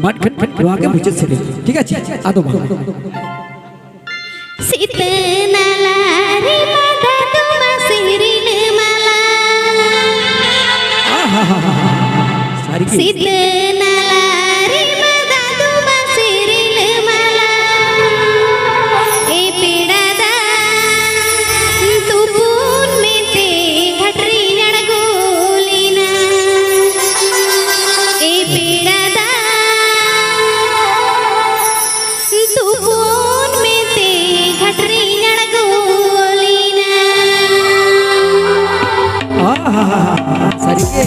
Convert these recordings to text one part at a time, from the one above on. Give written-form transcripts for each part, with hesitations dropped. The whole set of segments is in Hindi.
मत खट खट करवा के मुझे से ठीक है आ दो सीतनाला रे माता तुमा सिरिल माला सारी सीतनाला रे माता तुमा सिरिल माला ए पेड़ादा तू पून में ते घटरी नड़गोलीना ए पेड़ादा तू पून में ते घटरी नड़गोलीना सारी के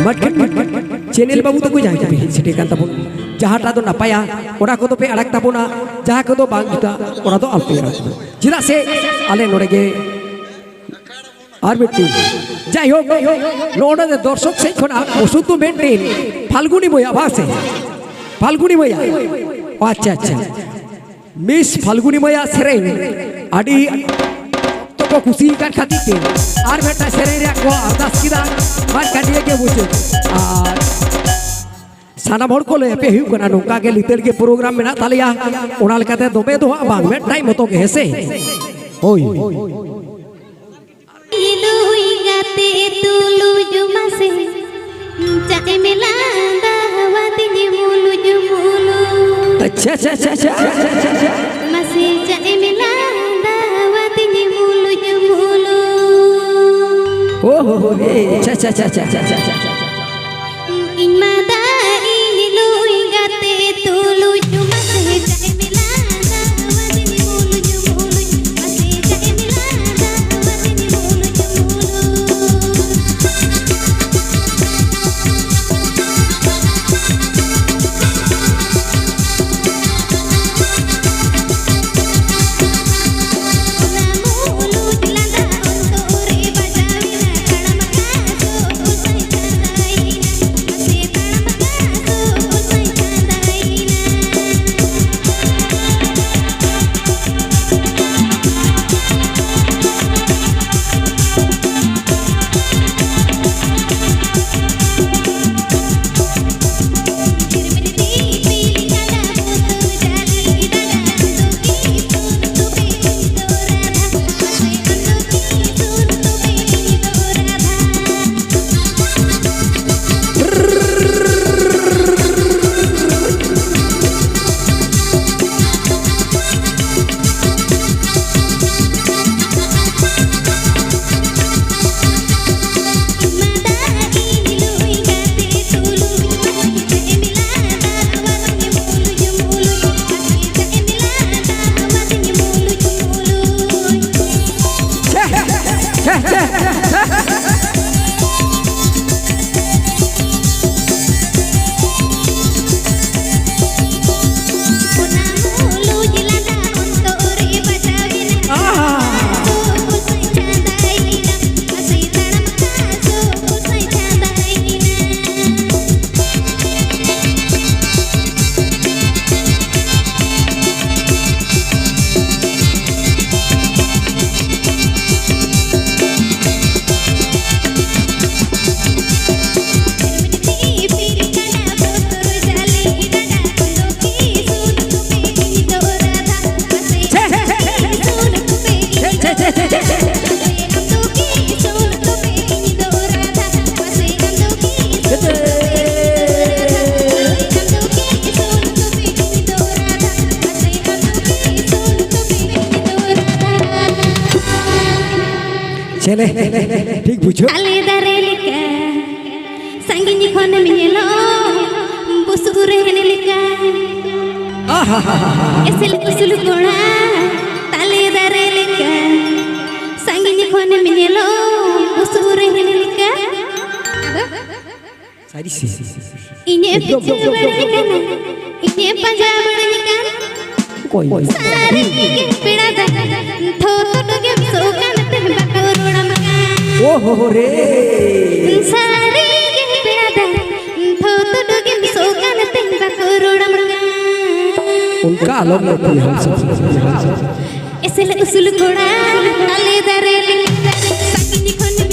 मटखन चैनल बाबू तो कोई जाए पे सेटे कान तबन जहाटा तो नपाया ओना को तो पे अड़क तबना जहां को तो बांग जुटा ओना तो अलपे चिदा से आले नोड़े और बेटी যাই হোক নোড়ে দর্শক সেই খোনা ওষুধ তো মেনটেন ফাল্গুনি বইয়া ভাসে ফাল্গুনি বইয়া আচ্ছা আচ্ছা মিস ফাল্গুনি বইয়া সেরেন আডি তো को खुशी कर खातिर আর বেটা সেরেন রে को अरदास किदा मार काटिए के बुझे আর साना भर को ले पे हुई कना नोका के लिटर के प्रोग्राम में ना तालिया ओनाल कहते दोबे दो बांग में टाइम मतो के हेसे ओय इलुई गाते तुलु जुमासे चाहे मिला दावत मुलु जुमुलु अच्छा अच्छा अच्छा अच्छा मसे चाहे मिला दावत मुलु जुमुलु ओ हो अच्छा अच्छा अच्छा अच्छा अच्छा इनमादा इलुई गाते तुलु जुमासे चाहे मिला दावत मुलु जुमुलु मसे चाहे मिला दावत मुलु जुमुलु चले ठीक बुझो ताले दारे लिका संगिनी खोन मिनेलो बुसुरे हने लिका एसेल उसुल गोड़ा ताले दारे लिका संगिनी खोन मिनेलो बुसुरे हने लिका सारी सी इने पिछु बड़निकन इने पंजा बड़निकन कोई सारे के पेड़ा दा थो तो डगे सोकन ते बकोरोड़ा मका ओ हो रे सारे के पेड़ा दा थो तो डगे सोकन ते बकोरोड़ा मका उनका अलग होती है हम सब एसेल उसुल घोड़ा ताले दारे लिखा सकिनी खोन